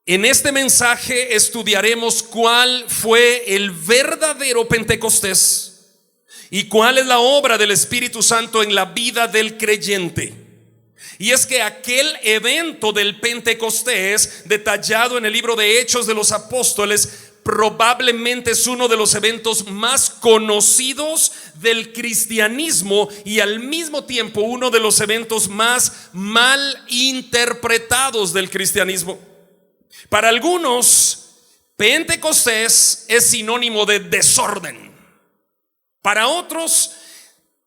En este mensaje estudiaremos cuál fue el verdadero Pentecostés y cuál es la obra del Espíritu Santo en la vida del creyente. Y es que aquel evento del Pentecostés, detallado en el libro de Hechos de los Apóstoles, probablemente es uno de los eventos más conocidos del cristianismo y al mismo tiempo uno de los eventos más mal interpretados del cristianismo. Para algunos, Pentecostés es sinónimo de desorden. Para otros,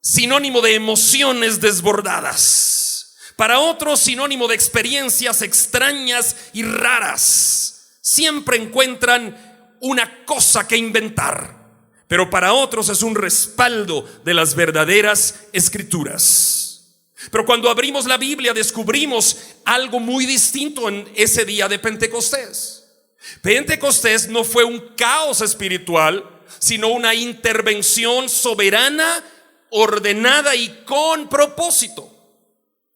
sinónimo de emociones desbordadas. Para otros, sinónimo de experiencias extrañas y raras. Siempre encuentran una cosa que inventar. Pero para otros es un respaldo de las verdaderas escrituras. Pero cuando abrimos la Biblia descubrimos algo muy distinto en ese día de Pentecostés. Pentecostés no fue un caos espiritual, sino una intervención soberana, ordenada y con propósito.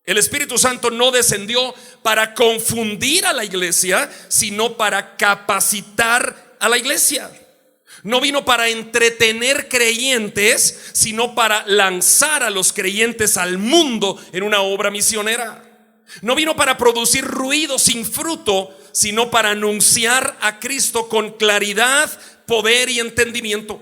El Espíritu Santo no descendió para confundir a la iglesia, sino para capacitar a la iglesia. No vino para entretener creyentes, sino para lanzar a los creyentes al mundo en una obra misionera. No vino para producir ruido sin fruto, sino para anunciar a Cristo con claridad, poder y entendimiento.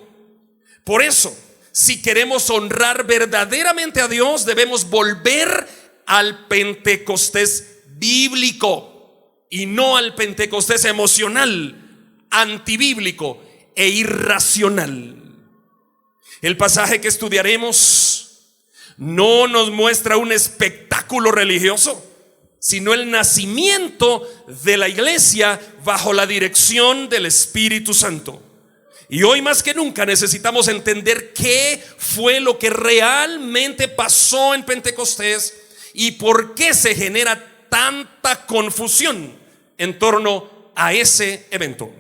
Por eso, si queremos honrar verdaderamente a Dios, debemos volver al Pentecostés bíblico y no al Pentecostés emocional, antibíblico e irracional. El pasaje que estudiaremos no nos muestra un espectáculo religioso, sino el nacimiento de la iglesia bajo la dirección del Espíritu Santo. Y hoy más que nunca necesitamos entender qué fue lo que realmente pasó en Pentecostés y por qué se genera tanta confusión en torno a ese evento.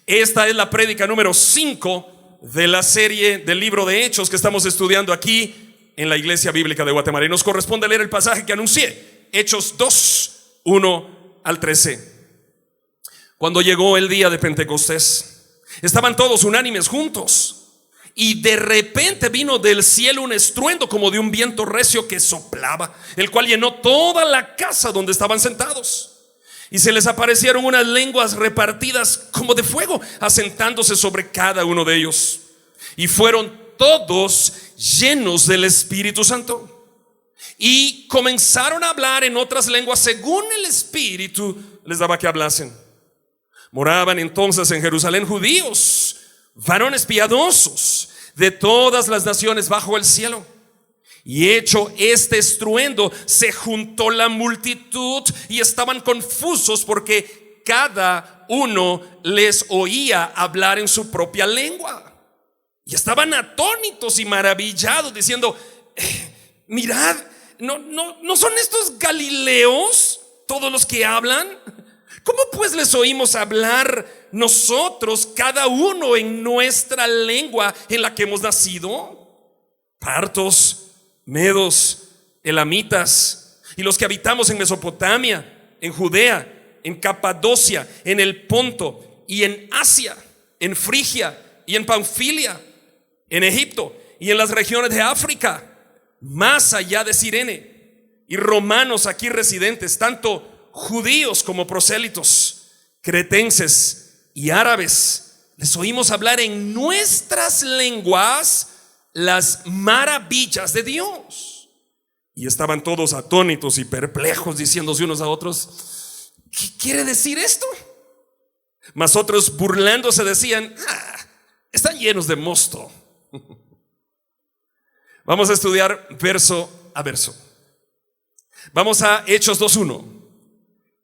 Esta es la prédica número 5 de la serie del libro de Hechos que estamos estudiando aquí en la Iglesia Bíblica de Guatemala. Y nos corresponde leer el pasaje que anuncié, Hechos 2, 1 al 13. Cuando llegó el día de Pentecostés, estaban todos unánimes juntos, y de repente vino del cielo un estruendo como de un viento recio que soplaba, el cual llenó toda la casa donde estaban sentados. Y se les aparecieron unas lenguas repartidas como de fuego, asentándose sobre cada uno de ellos. Y fueron todos llenos del Espíritu Santo. Y comenzaron a hablar en otras lenguas según el Espíritu les daba que hablasen. Moraban entonces en Jerusalén judíos, varones piadosos de todas las naciones bajo el cielo. Y hecho este estruendo, se juntó la multitud y estaban confusos porque cada uno les oía hablar en su propia lengua. Y estaban atónitos y maravillados diciendo: mirad, ¿no son estos galileos todos los que hablan? ¿Cómo pues les oímos hablar nosotros, cada uno en nuestra lengua en la que hemos nacido? Partos, medos, elamitas y los que habitamos en Mesopotamia, en Judea, en Capadocia, en el Ponto y en Asia, en Frigia y en Panfilia, en Egipto y en las regiones de África, más allá de Cirene, y romanos aquí residentes, tanto judíos como prosélitos, cretenses y árabes, les oímos hablar en nuestras lenguas las maravillas de Dios. Y estaban todos atónitos y perplejos, diciéndose unos a otros: ¿qué quiere decir esto? Mas otros, burlándose, decían: están llenos de mosto. Vamos a estudiar verso a verso. Vamos a Hechos 2:1.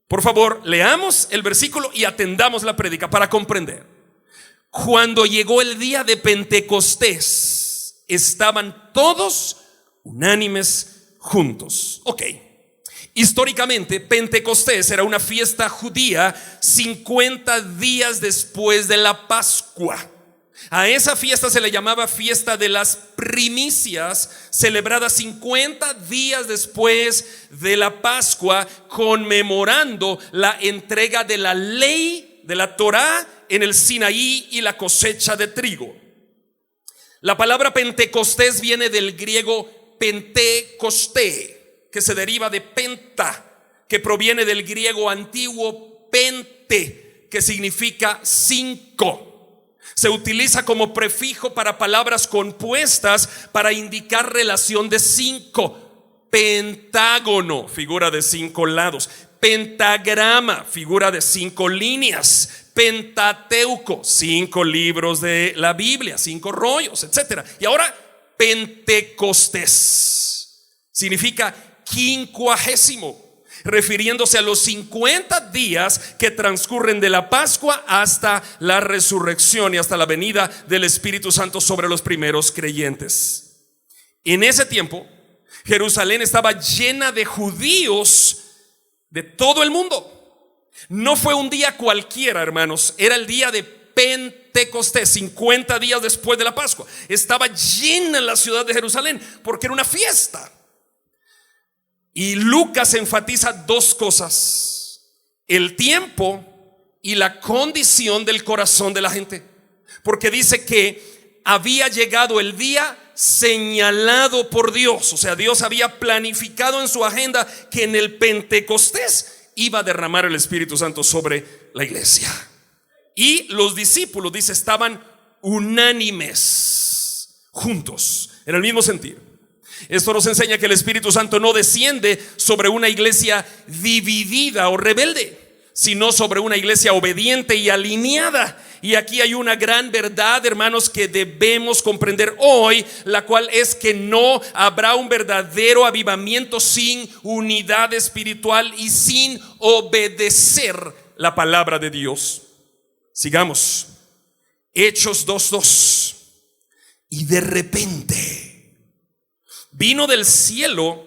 Por favor, leamos el versículo y atendamos la prédica para comprender. Cuando llegó el día de Pentecostés, estaban todos unánimes juntos. Ok. Históricamente, Pentecostés era una fiesta judía 50 días después de la Pascua. A esa fiesta se le llamaba fiesta de las primicias, celebrada 50 días después de la Pascua, conmemorando la entrega de la ley de la Torá en el Sinaí y la cosecha de trigo. La palabra Pentecostés viene del griego Pentecosté, que se deriva de penta, que proviene del griego antiguo pente, que significa 5. Se utiliza como prefijo para palabras compuestas para indicar relación de 5. Pentágono, figura de 5 lados. Pentagrama, figura de 5 líneas. Pentateuco, 5 libros de la Biblia, 5 rollos, etc. Y ahora Pentecostés significa 50, refiriéndose a los 50 días que transcurren de la Pascua hasta la resurrección y hasta la venida del Espíritu Santo sobre los primeros creyentes. En ese tiempo, Jerusalén estaba llena de judíos de todo el mundo. No fue un día cualquiera, hermanos, era el día de Pentecostés, 50 días después de la Pascua. Estaba llena la ciudad de Jerusalén porque era una fiesta. Y Lucas enfatiza 2 cosas: el tiempo y la condición del corazón de la gente, porque dice que había llegado el día señalado por Dios. O sea, Dios había planificado en su agenda que en el Pentecostés iba a derramar el Espíritu Santo sobre la iglesia. Y los discípulos, dice, estaban unánimes, juntos, en el mismo sentido. Esto nos enseña que el Espíritu Santo no desciende sobre una iglesia dividida o rebelde, sino sobre una iglesia obediente y alineada. Y aquí hay una gran verdad, hermanos, que debemos comprender hoy, la cual es que no habrá un verdadero avivamiento sin unidad espiritual y sin obedecer la palabra de Dios. Sigamos. Hechos 2:2. Y de repente vino del cielo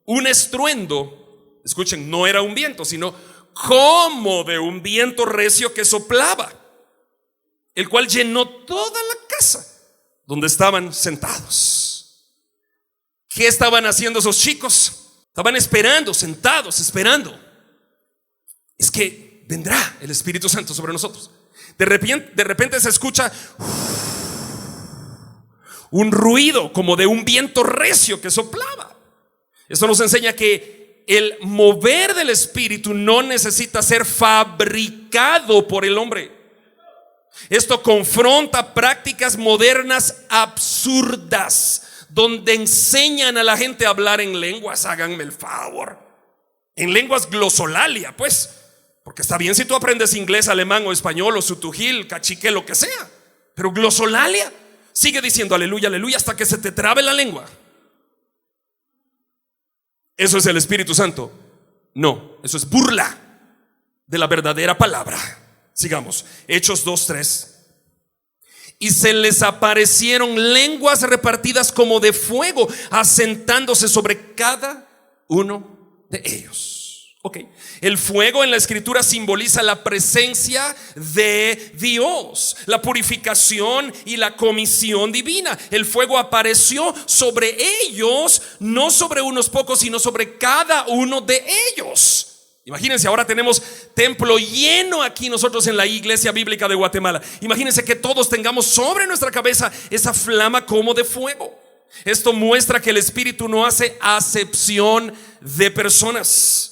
un estruendo. Escuchen, no era un viento, sino como de un viento recio que soplaba, el cual llenó toda la casa donde estaban sentados. ¿Qué estaban haciendo esos chicos? Estaban esperando, sentados, esperando. Es que vendrá el Espíritu Santo sobre nosotros. De repente se escucha un ruido como de un viento recio que soplaba. Esto nos enseña que el mover del Espíritu no necesita ser fabricado por el hombre. Esto confronta prácticas modernas absurdas, donde enseñan a la gente a hablar en lenguas. Háganme el favor, en lenguas glosolalia, pues, porque está bien si tú aprendes inglés, alemán o español o sutujil, cachique, lo que sea, pero glosolalia, sigue diciendo aleluya, aleluya hasta que se te trabe la lengua. ¿Eso es el Espíritu Santo? No, eso es burla de la verdadera palabra. Sigamos. Hechos 2:3. Y se les aparecieron lenguas repartidas como de fuego, asentándose sobre cada uno de ellos. Ok, el fuego en la escritura simboliza la presencia de Dios, la purificación y la comisión divina. El fuego apareció sobre ellos, no sobre unos pocos, sino sobre cada uno de ellos. Imagínense, ahora tenemos templo lleno aquí nosotros en la Iglesia Bíblica de Guatemala. Imagínense que todos tengamos sobre nuestra cabeza esa flama como de fuego. Esto muestra que el Espíritu no hace acepción de personas.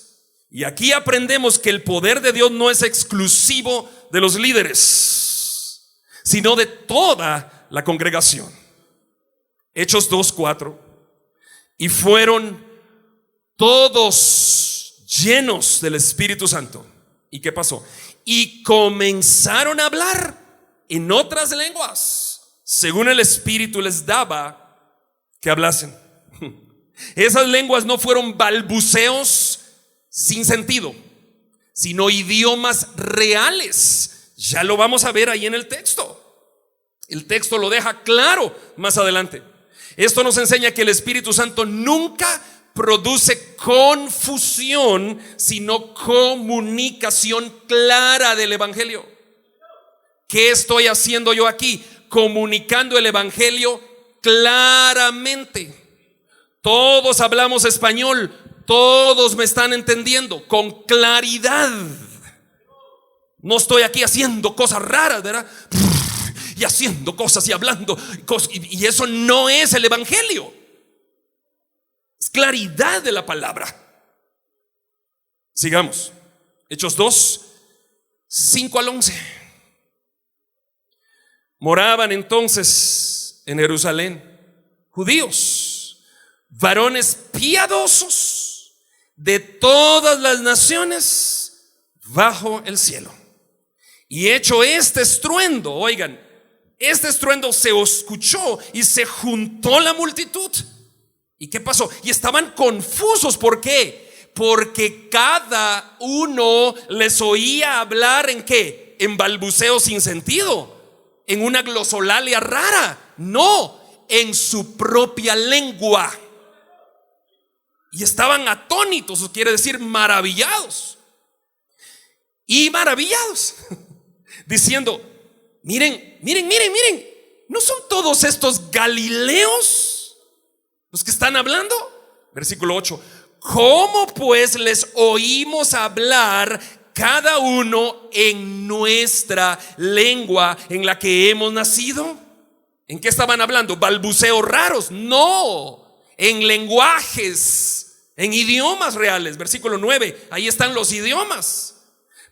Y aquí aprendemos que el poder de Dios no es exclusivo de los líderes, sino de toda la congregación. Hechos 2:4. Y fueron todos llenos del Espíritu Santo. ¿Y qué pasó? Y comenzaron a hablar en otras lenguas, según el Espíritu les daba que hablasen. Esas lenguas no fueron balbuceos sin sentido, sino idiomas reales. Ya lo vamos a ver ahí en el texto. El texto lo deja claro más adelante. Esto nos enseña que el Espíritu Santo nunca produce confusión, sino comunicación clara del Evangelio. ¿Qué estoy haciendo yo aquí? comunicando el evangelio claramente. Todos hablamos español, todos me están entendiendo con claridad. No estoy aquí haciendo cosas raras, ¿verdad? Y haciendo cosas y hablando cosas, y eso no es el evangelio. Es claridad de la palabra. Sigamos. Hechos 2, 5 al 11. Moraban entonces en Jerusalén judíos, varones piadosos de todas las naciones bajo el cielo. Y hecho este estruendo, oigan, este estruendo se escuchó y se juntó la multitud. ¿Y qué pasó? Y estaban confusos. ¿Por qué? Porque cada uno les oía hablar ¿en qué? En balbuceo sin sentido, en una glosolalia rara. No, en su propia lengua. Y estaban atónitos, eso quiere decir maravillados. Y maravillados, diciendo: miren, ¿no son todos estos galileos los que están hablando? Versículo 8. ¿Cómo pues les oímos hablar cada uno en nuestra lengua en la que hemos nacido? ¿En qué estaban hablando? ¿Balbuceos raros? No, en lenguajes, en idiomas reales. Versículo 9, ahí están los idiomas.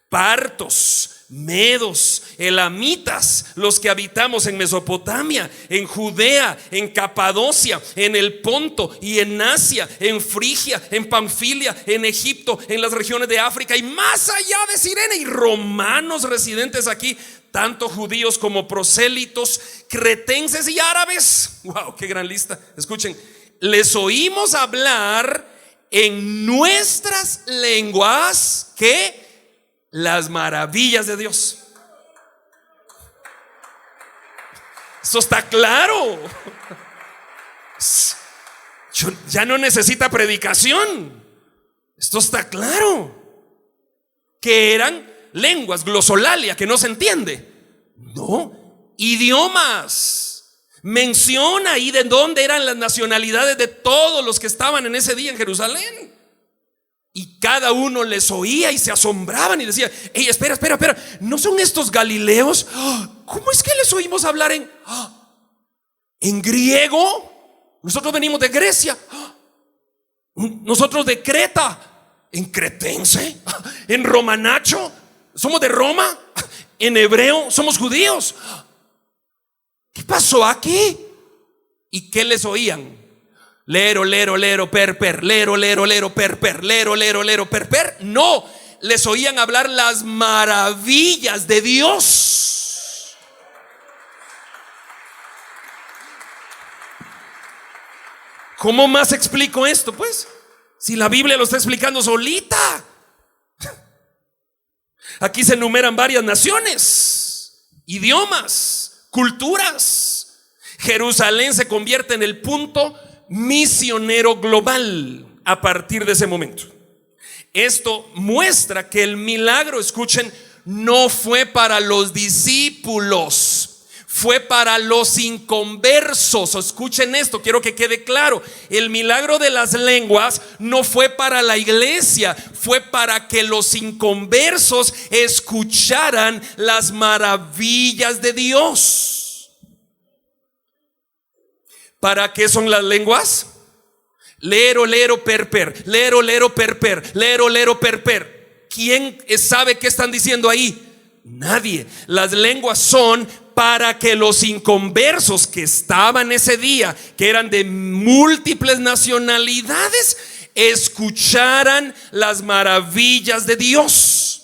Partos, medos, elamitas, los que habitamos en Mesopotamia, en Judea, en Capadocia, en el Ponto y en Asia, en Frigia, en Panfilia, en Egipto, en las regiones de África y más allá de Cirene, y romanos residentes aquí, tanto judíos como prosélitos, cretenses y árabes. Wow, qué gran lista. Escuchen, les oímos hablar en nuestras lenguas que las maravillas de Dios. Eso está claro. Ya no necesita predicación. Esto está claro. Que eran lenguas, glosolalia, que no se entiende. No, idiomas. Menciona ahí de dónde eran las nacionalidades de todos los que estaban en ese día en Jerusalén. Y cada uno les oía y se asombraban y decía: hey, espera, ¿no son estos galileos? ¿Cómo es que les oímos hablar en griego? Nosotros venimos de Grecia, nosotros de Creta, en cretense, en romanacho, somos de Roma, en hebreo, somos judíos. ¿Qué pasó aquí? ¿Y qué les oían? Lero, per, lero, per. No, les oían hablar las maravillas de Dios. ¿Cómo más explico esto? Pues, si la Biblia lo está explicando solita. Aquí se enumeran varias naciones, idiomas, culturas. Jerusalén se convierte en el punto misionero global a partir de ese momento. Esto muestra que el milagro, escuchen, no fue para los discípulos, fue para los inconversos. Escuchen esto, quiero que quede claro. El milagro de las lenguas no fue para la iglesia, fue para que los inconversos escucharan las maravillas de Dios. ¿Para qué son las lenguas? Lero, per. Lero, per. ¿Quién sabe qué están diciendo ahí? Nadie. Las lenguas son para que los inconversos que estaban ese día, que eran de múltiples nacionalidades, escucharan las maravillas de Dios.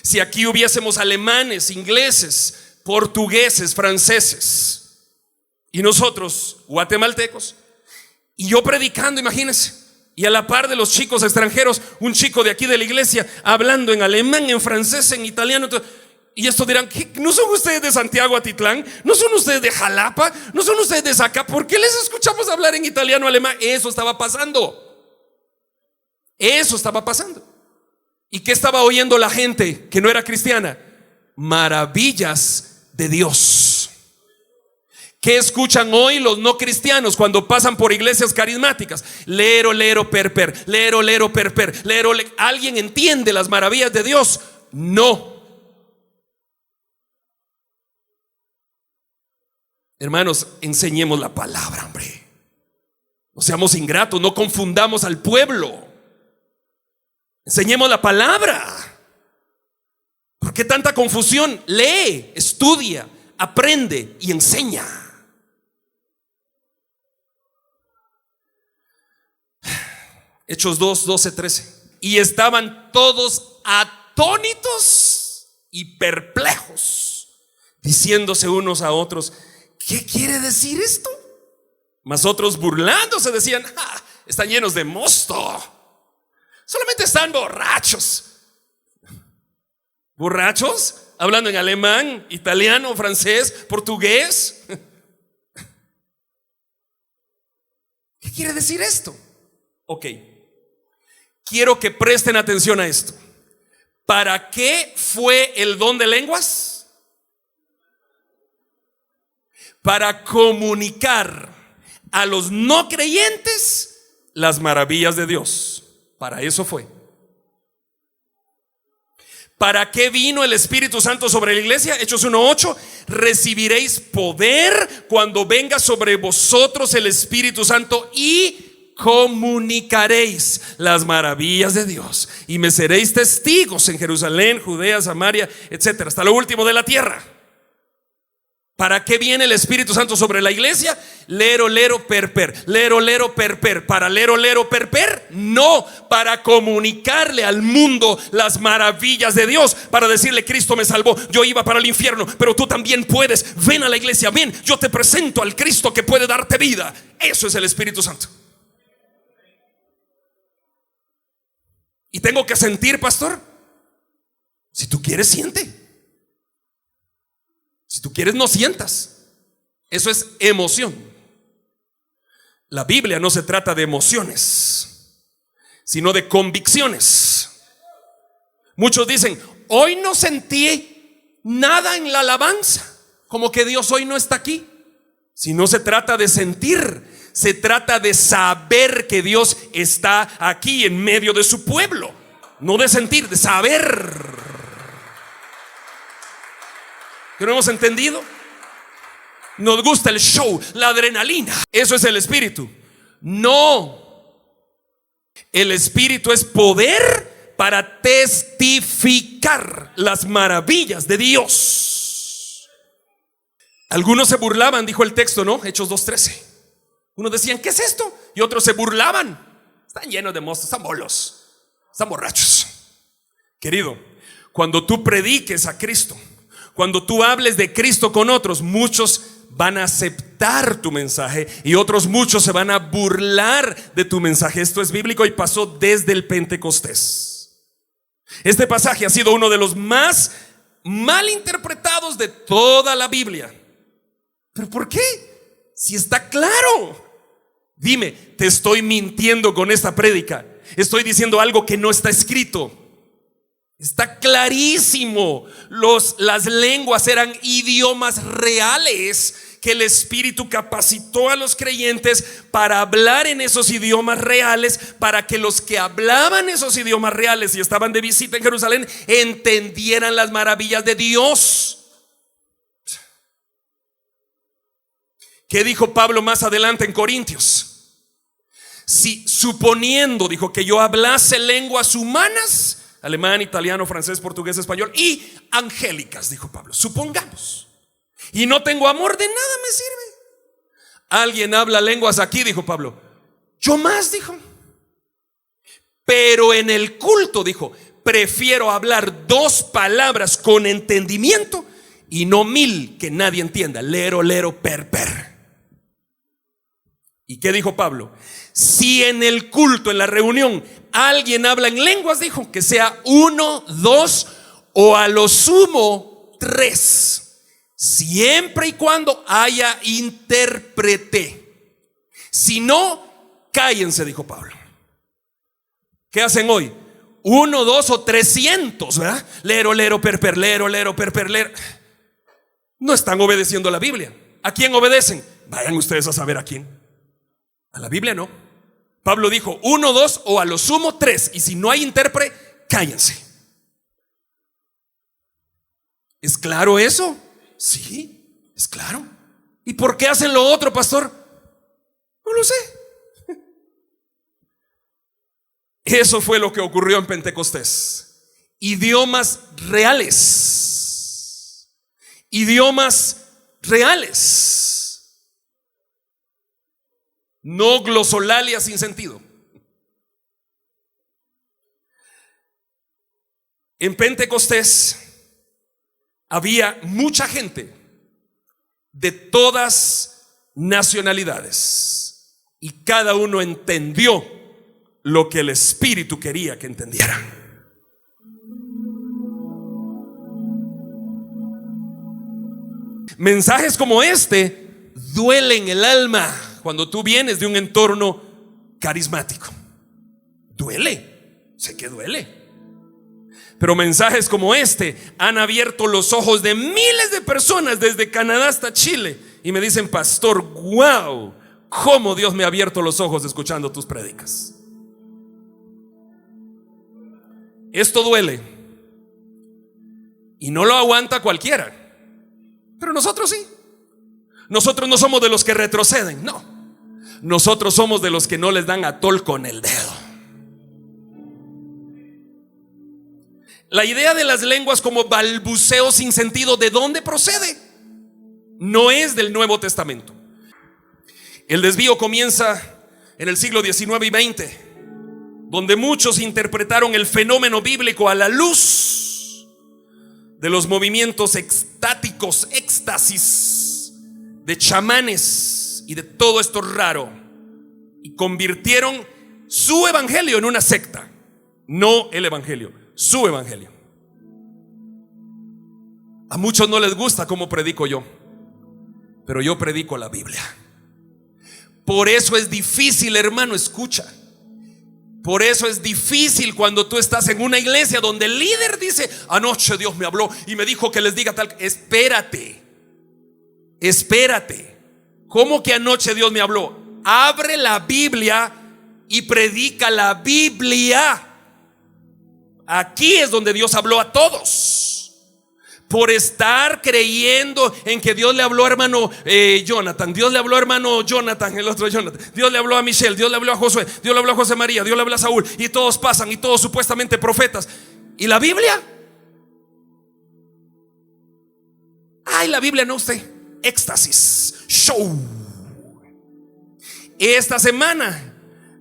Si aquí hubiésemos alemanes, ingleses, portugueses, franceses y nosotros guatemaltecos, y yo predicando, imagínense, y a la par de los chicos extranjeros, un chico de aquí de la iglesia hablando en alemán, en francés, en italiano, y estos dirán: ¿no son ustedes de Santiago Atitlán? ¿No son ustedes de Jalapa? ¿No son ustedes de Zacapa? ¿Por qué les escuchamos hablar en italiano, alemán? Eso estaba pasando. ¿Y qué estaba oyendo la gente que no era cristiana? Maravillas de Dios. ¿Qué escuchan hoy los no cristianos cuando pasan por iglesias carismáticas? Lero, lero, perper, lero, lero, perper, lero, le... ¿Alguien entiende las maravillas de Dios? No. Hermanos, enseñemos la palabra, hombre. No seamos ingratos, no confundamos al pueblo. Enseñemos la palabra. ¿Por qué tanta confusión? Lee, estudia, aprende y enseña. Hechos 2, 12, 13. Y estaban todos atónitos y perplejos, diciéndose unos a otros: ¿qué quiere decir esto? Mas otros, burlándose, decían: están llenos de mosto, solamente están borrachos. ¿Borrachos? Hablando en alemán, italiano, francés, portugués. ¿Qué quiere decir esto? Ok, quiero que presten atención a esto. ¿Para qué fue el don de lenguas? Para comunicar a los no creyentes las maravillas de Dios. Para eso fue. ¿Para qué vino el Espíritu Santo sobre la iglesia? Hechos 1:8. Recibiréis poder cuando venga sobre vosotros el Espíritu Santo y comunicaréis las maravillas de Dios. Y me seréis testigos en Jerusalén, Judea, Samaria, etcétera, hasta lo último de la tierra. ¿Para qué viene el Espíritu Santo sobre la iglesia? Lero, lero, perper. Lero, lero, perper. ¿Para lero, lero, perper? No, para comunicarle al mundo las maravillas de Dios. Para decirle: Cristo me salvó, yo iba para el infierno, pero tú también puedes. Ven a la iglesia, ven, yo te presento al Cristo que puede darte vida. Eso es el Espíritu Santo. ¿Y tengo que sentir, pastor? Si tú quieres, siente. Si tú quieres, no sientas. Eso es emoción. La Biblia no se trata de emociones, sino de convicciones. Muchos dicen: hoy no sentí nada en la alabanza, como que Dios hoy no está aquí. Si no se trata de sentir, se trata de saber que Dios está aquí en medio de su pueblo. No de sentir, de saber. ¿Que no hemos entendido? Nos gusta el show, la adrenalina. Eso es el Espíritu. No. El Espíritu es poder para testificar las maravillas de Dios. Algunos se burlaban, dijo el texto, ¿no? Hechos 2:13. Unos decían: ¿qué es esto? Y otros se burlaban. Están llenos de mostos, están bolos, están borrachos. Querido, cuando tú prediques a Cristo, cuando tú hables de Cristo con otros, muchos van a aceptar tu mensaje y otros muchos se van a burlar de tu mensaje. Esto es bíblico y pasó desde el Pentecostés. Este pasaje ha sido uno de los más mal interpretados de toda la Biblia. ¿Pero por qué? Si está claro. Dime, te estoy mintiendo con esta prédica. Estoy diciendo algo que no está escrito. Está clarísimo. Las lenguas eran idiomas reales que el Espíritu capacitó a los creyentes para hablar en esos idiomas reales, para que los que hablaban esos idiomas reales y estaban de visita en Jerusalén entendieran las maravillas de Dios. ¿Qué dijo Pablo más adelante en Corintios? Si suponiendo, dijo, que yo hablase lenguas humanas, alemán, italiano, francés, portugués, español y angélicas, dijo Pablo, supongamos, y no tengo amor, de nada me sirve. Alguien habla lenguas aquí, dijo Pablo, yo más, dijo. Pero en el culto, dijo, prefiero hablar 2 palabras con entendimiento y no 1000 que nadie entienda. Lero, lero, per. ¿Y qué dijo Pablo? Si en el culto, en la reunión, alguien habla en lenguas, dijo, que sea 1, 2 o a lo sumo 3, siempre y cuando haya intérprete. Si no, cállense, dijo Pablo. ¿Qué hacen hoy? 1, 2 o 300, ¿verdad? Lero, lero, perper, lero, lero, perper, lero. No están obedeciendo a la Biblia. ¿A quién obedecen? Vayan ustedes a saber a quién. A la Biblia no. Pablo dijo 1, 2 o a lo sumo 3. Y si no hay intérprete, cállense. ¿Es claro eso? Sí, es claro. ¿Y por qué hacen lo otro, pastor? No lo sé. Eso fue lo que ocurrió en Pentecostés. Idiomas reales. Idiomas reales. No glosolalia sin sentido. En Pentecostés había mucha gente de todas nacionalidades y cada uno entendió lo que el Espíritu quería que entendieran. Mensajes como este duelen el alma cuando tú vienes de un entorno carismático. Duele, sé que duele. Pero mensajes como este han abierto los ojos de miles de personas desde Canadá hasta Chile y me dicen: pastor, wow, cómo Dios me ha abierto los ojos escuchando tus prédicas. Esto duele y no lo aguanta cualquiera, pero nosotros sí. Nosotros no somos de los que retroceden, no. Nosotros somos de los que no les dan atol con el dedo. La idea de las lenguas como balbuceo sin sentido, ¿de dónde procede? No es del Nuevo Testamento. El desvío comienza en el siglo XIX y XX, donde muchos interpretaron el fenómeno bíblico a la luz de los movimientos extáticos, éxtasis de chamanes y de todo esto raro, y convirtieron su evangelio en una secta. No el evangelio, su evangelio. A muchos no les gusta cómo predico yo, pero yo predico la Biblia. Por eso es difícil, hermano, escucha. Por eso es difícil cuando tú estás en una iglesia donde el líder dice: anoche Dios me habló y me dijo que les diga tal. Espérate, espérate. ¿Cómo que anoche Dios me habló? Abre la Biblia y predica la Biblia. Aquí es donde Dios habló a todos. Por estar creyendo en que Dios le habló a hermano Jonathan, Dios le habló a hermano Jonathan, el otro Jonathan, Dios le habló a Michelle, Dios le habló a Josué, Dios le habló a José María, Dios le habló a Saúl, y todos pasan y todos supuestamente profetas. ¿Y la Biblia? Ay, la Biblia no, usted. Éxtasis, show. Esta semana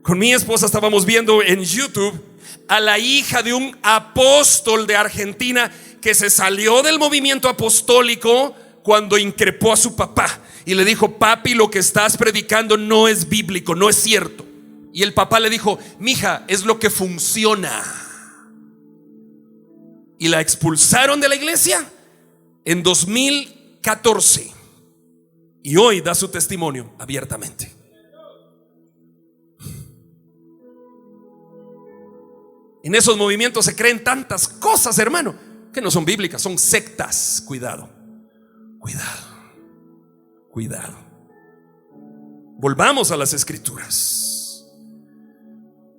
con mi esposa estábamos viendo en YouTube a la hija de un apóstol de Argentina que se salió del movimiento apostólico cuando increpó a su papá y le dijo: papi, lo que estás predicando no es bíblico, no es cierto. Y el papá le dijo: mija, es lo que funciona. Y la expulsaron de la iglesia en 2014 y hoy da su testimonio abiertamente. En esos movimientos se creen tantas cosas, hermano, que no son bíblicas, son sectas. Cuidado, cuidado, cuidado. Volvamos a las escrituras.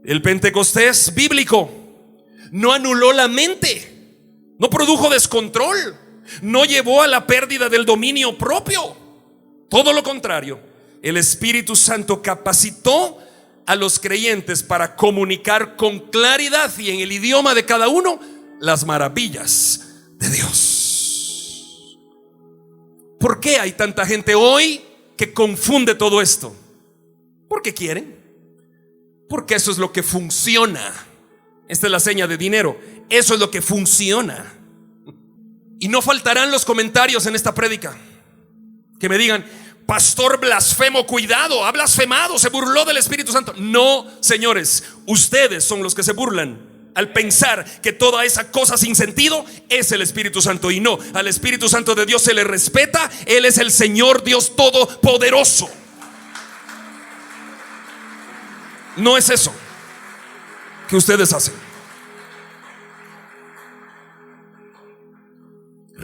El Pentecostés bíblico no anuló la mente, no produjo descontrol, no llevó a la pérdida del dominio propio. Todo lo contrario, el Espíritu Santo capacitó a los creyentes para comunicar con claridad y en el idioma de cada uno las maravillas de Dios. ¿Por qué hay tanta gente hoy que confunde todo esto? Porque quieren, porque eso es lo que funciona. Esta es la seña de dinero. Eso es lo que funciona. Y no faltarán los comentarios en esta prédica que me digan: pastor blasfemo, cuidado, ha blasfemado, se burló del Espíritu Santo. No, señores, ustedes son los que se burlan al pensar que toda esa cosa sin sentido es el Espíritu Santo. Y no, al Espíritu Santo de Dios se le respeta. Él es el Señor Dios Todopoderoso. No es eso que ustedes hacen.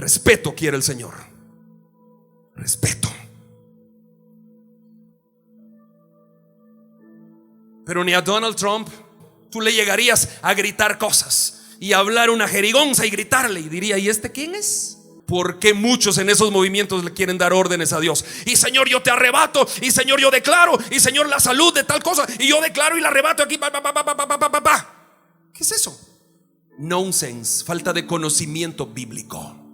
Respeto quiere el Señor. Respeto. Pero ni a Donald Trump tú le llegarías a gritar cosas y a hablar una jerigonza y gritarle, y diría: ¿y este quién es? ¿Por qué muchos en esos movimientos le quieren dar órdenes a Dios? Y Señor, yo te arrebato, y Señor, yo declaro, y Señor, la salud de tal cosa, y yo declaro y la arrebato aquí. ¿Qué es eso? Nonsense, falta de conocimiento bíblico.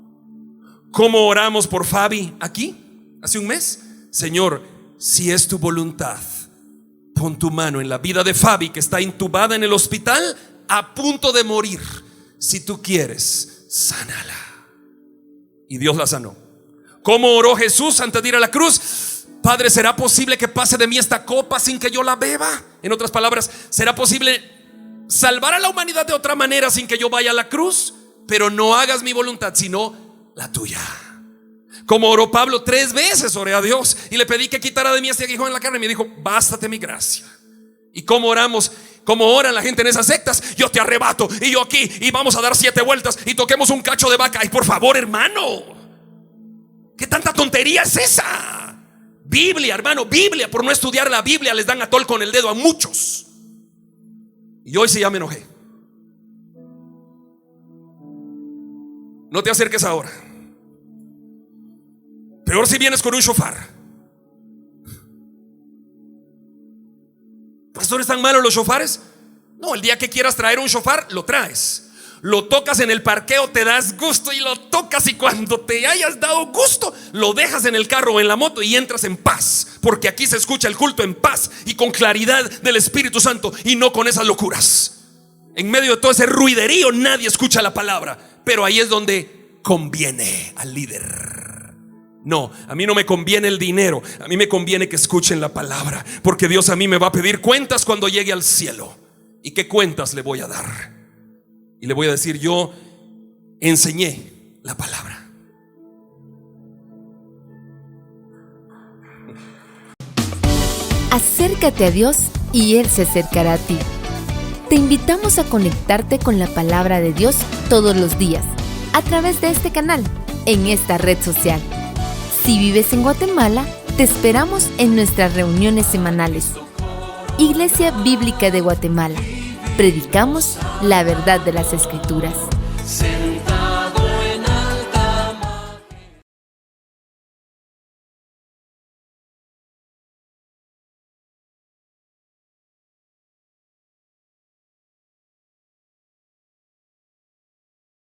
¿Cómo oramos por Fabi aquí hace un mes? Señor, si es tu voluntad, pon tu mano en la vida de Fabi, que está intubada en el hospital a punto de morir. Si tú quieres, sánala. Y Dios la sanó. ¿Cómo oró Jesús antes de ir a la cruz? Padre, ¿será posible que pase de mí esta copa sin que yo la beba? En otras palabras, ¿será posible salvar a la humanidad de otra manera sin que yo vaya a la cruz? Pero no hagas mi voluntad, sino la tuya. Como oró Pablo, 3 veces oré a Dios y le pedí que quitara de mí este aguijón en la carne, y me dijo: bástate mi gracia. ¿Y cómo oramos? Como oran la gente en esas sectas: yo te arrebato, y yo aquí, y vamos a dar 7 vueltas y toquemos un cacho de vaca. Ay, por favor, hermano, ¿qué tanta tontería es esa? Biblia, hermano, Biblia. Por no estudiar la Biblia les dan atol con el dedo a muchos. Y hoy sí ya me enojé. No te acerques ahora. Peor si vienes con un shofar. Pastor, ¿están malos los shofares? No, el día que quieras traer un shofar, lo traes, lo tocas en el parqueo, te das gusto y lo tocas, y cuando te hayas dado gusto, lo dejas en el carro o en la moto y entras en paz, porque aquí se escucha el culto en paz y con claridad del Espíritu Santo, y no con esas locuras. En medio de todo ese ruiderío nadie escucha la palabra, pero ahí es donde conviene al líder. No, a mí no me conviene el dinero, a mí me conviene que escuchen la palabra, porque Dios a mí me va a pedir cuentas cuando llegue al cielo. ¿Y qué cuentas le voy a dar? Y le voy a decir: yo enseñé la palabra. Acércate a Dios y Él se acercará a ti. Te invitamos a conectarte con la palabra de Dios todos los días, a través de este canal, en esta red social. Si vives en Guatemala, te esperamos en nuestras reuniones semanales. Iglesia Bíblica de Guatemala. Predicamos la verdad de las Escrituras.